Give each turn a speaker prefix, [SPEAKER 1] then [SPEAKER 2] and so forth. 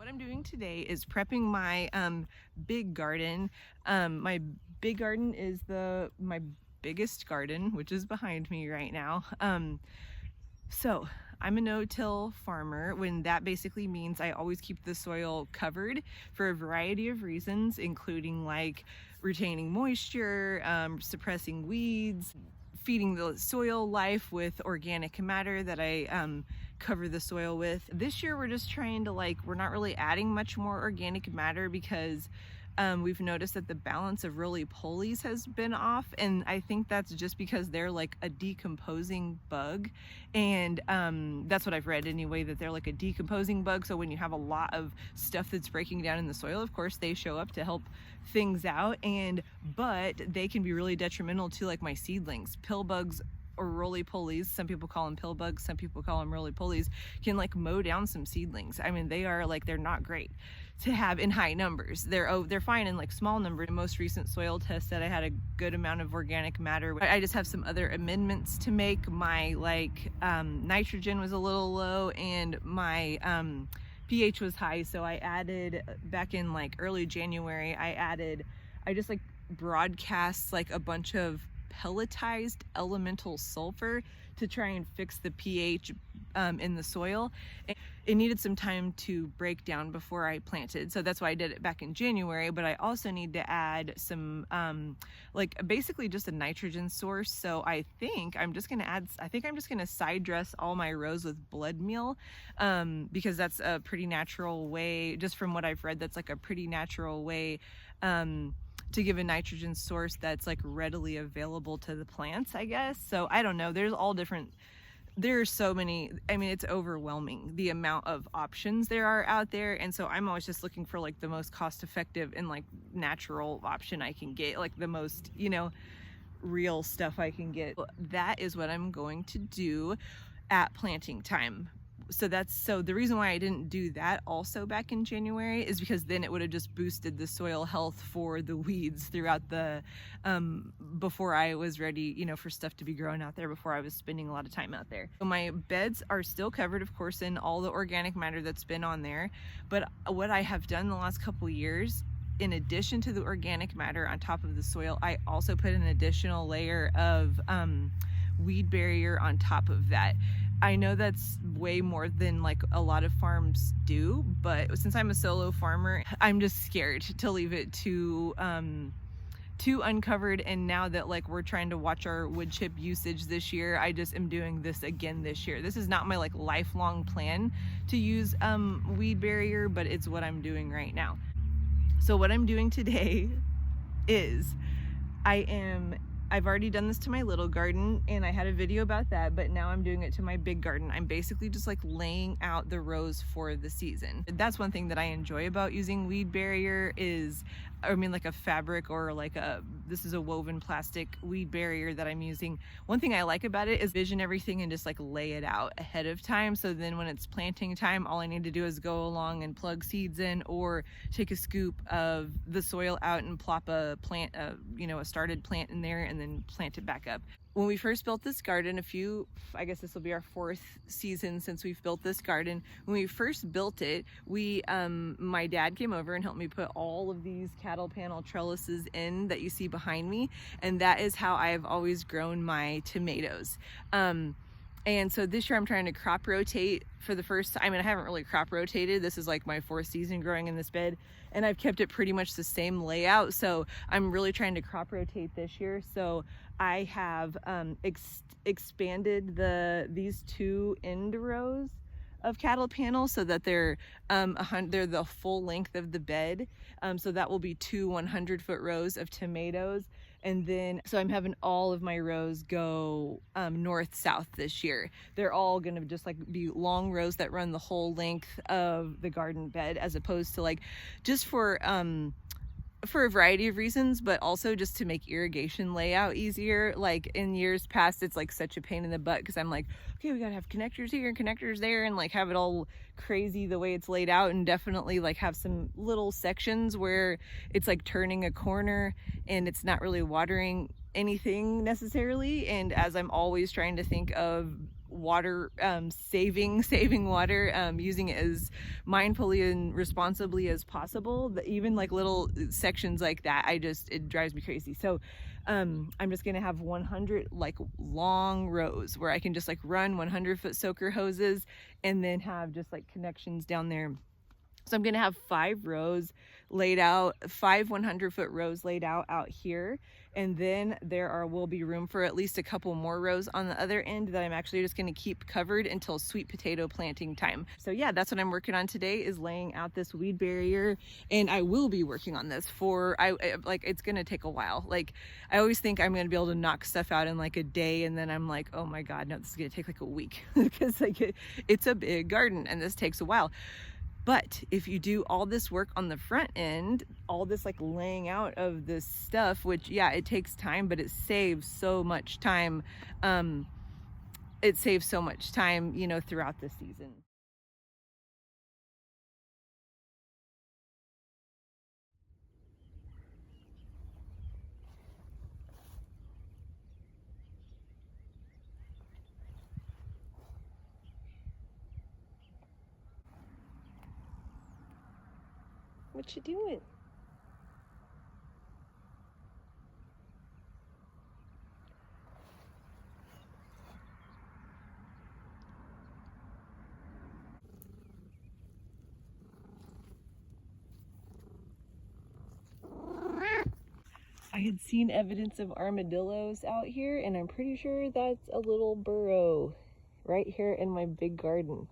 [SPEAKER 1] What I'm doing today is prepping my big garden. My big garden is my biggest garden, which is behind me right now. So I'm a no-till farmer, when that basically means I always keep the soil covered for a variety of reasons, including like retaining moisture, suppressing weeds, feeding the soil life with organic matter that I cover the soil with. This year we're just trying to we're not really adding much more organic matter because we've noticed that the balance of roly-polies has been off, and I think that's just because they're like a decomposing bug, and that's what I've read anyway, that they're like a decomposing bug. So when you have a lot of stuff that's breaking down in the soil, of course they show up to help things out, but they can be really detrimental to like my seedlings. Pill bugs, or roly-polies, some people call them pill bugs, some people call them roly-polies, can like mow down some seedlings. I mean, they're not great to have in high numbers. They're fine in like small numbers. The most recent soil test said I had a good amount of organic matter. I just have some other amendments to make. My nitrogen was a little low, and my pH was high, so I added, back in like early January, I just like broadcast like a bunch of pelletized elemental sulfur to try and fix the pH in the soil. It needed some time to break down before I planted, so that's why I did it back in January. But I also need to add some basically just a nitrogen source. So I think I'm just gonna side dress all my rows with blood meal, because that's a pretty natural way, just from what I've read, that's like a pretty natural way to give a nitrogen source that's like readily available to the plants, I guess. So I don't know, there's so many, I mean, it's overwhelming the amount of options there are out there, and so I'm always just looking for like the most cost effective and like natural option I can get, like the most, real stuff I can get. That is what I'm going to do at planting time. So the reason why I didn't do that also back in January is because then it would have just boosted the soil health for the weeds throughout the before I was ready, for stuff to be growing out there, before I was spending a lot of time out there. So my beds are still covered, of course, in all the organic matter that's been on there. But what I have done the last couple years, in addition to the organic matter on top of the soil, I also put an additional layer of weed barrier on top of that. I know that's way more than like a lot of farms do, but since I'm a solo farmer, I'm just scared to leave it too uncovered. And now that like we're trying to watch our wood chip usage this year, I just am doing this again this year. This is not my like lifelong plan to use weed barrier, but it's what I'm doing right now. So what I'm doing today is I've already done this to my little garden, and I had a video about that, but now I'm doing it to my big garden. I'm basically just like laying out the rows for the season. That's one thing that I enjoy about using weed barrier is, like a fabric, or like this is a woven plastic weed barrier that I'm using. One thing I like about it is vision everything and just like lay it out ahead of time. So then when it's planting time, all I need to do is go along and plug seeds in, or take a scoop of the soil out and plop a plant, a started plant in there, and then plant it back up. When we first built this garden, I guess this will be our 4th season since we've built this garden. When we first built it, my dad came over and helped me put all of these cattle panel trellises in that you see behind me, and that is how I've always grown my tomatoes. And so this year I'm trying to crop rotate for the first time. I haven't really crop rotated. This is like my 4th season growing in this bed, and I've kept it pretty much the same layout. So I'm really trying to crop rotate this year. So I have expanded these 2 end rows of cattle panels so that they're the full length of the bed. So that will be 2 100-foot rows of tomatoes. And then, so I'm having all of my rows go north-south this year. They're all gonna just like be long rows that run the whole length of the garden bed, as opposed to like just for a variety of reasons, but also just to make irrigation layout easier. Like in years past, it's like such a pain in the butt because I'm like, okay, we gotta have connectors here and connectors there, and like have it all crazy the way it's laid out, and definitely like have some little sections where it's like turning a corner and it's not really watering anything necessarily. And as I'm always trying to think of water, saving water, using it as mindfully and responsibly as possible. Even like little sections like that, it drives me crazy. So I'm just gonna have 100 like long rows where I can just like run 100-foot soaker hoses and then have just like connections down there. So I'm gonna have 5 rows laid out, 5 100-foot rows laid out here, and then will be room for at least a couple more rows on the other end that I'm actually just gonna keep covered until sweet potato planting time. So yeah, that's what I'm working on today, is laying out this weed barrier, and I will be working on this like it's gonna take a while. Like I always think I'm gonna be able to knock stuff out in like a day, and then I'm like, oh my god, no, this is gonna take like a week because like it's a big garden and this takes a while. But if you do all this work on the front end, all this like laying out of this stuff, which yeah, it takes time, but it saves so much time. It saves so much time, you know, throughout the season. What you doing? I had seen evidence of armadillos out here, and I'm pretty sure that's a little burrow right here in my big garden.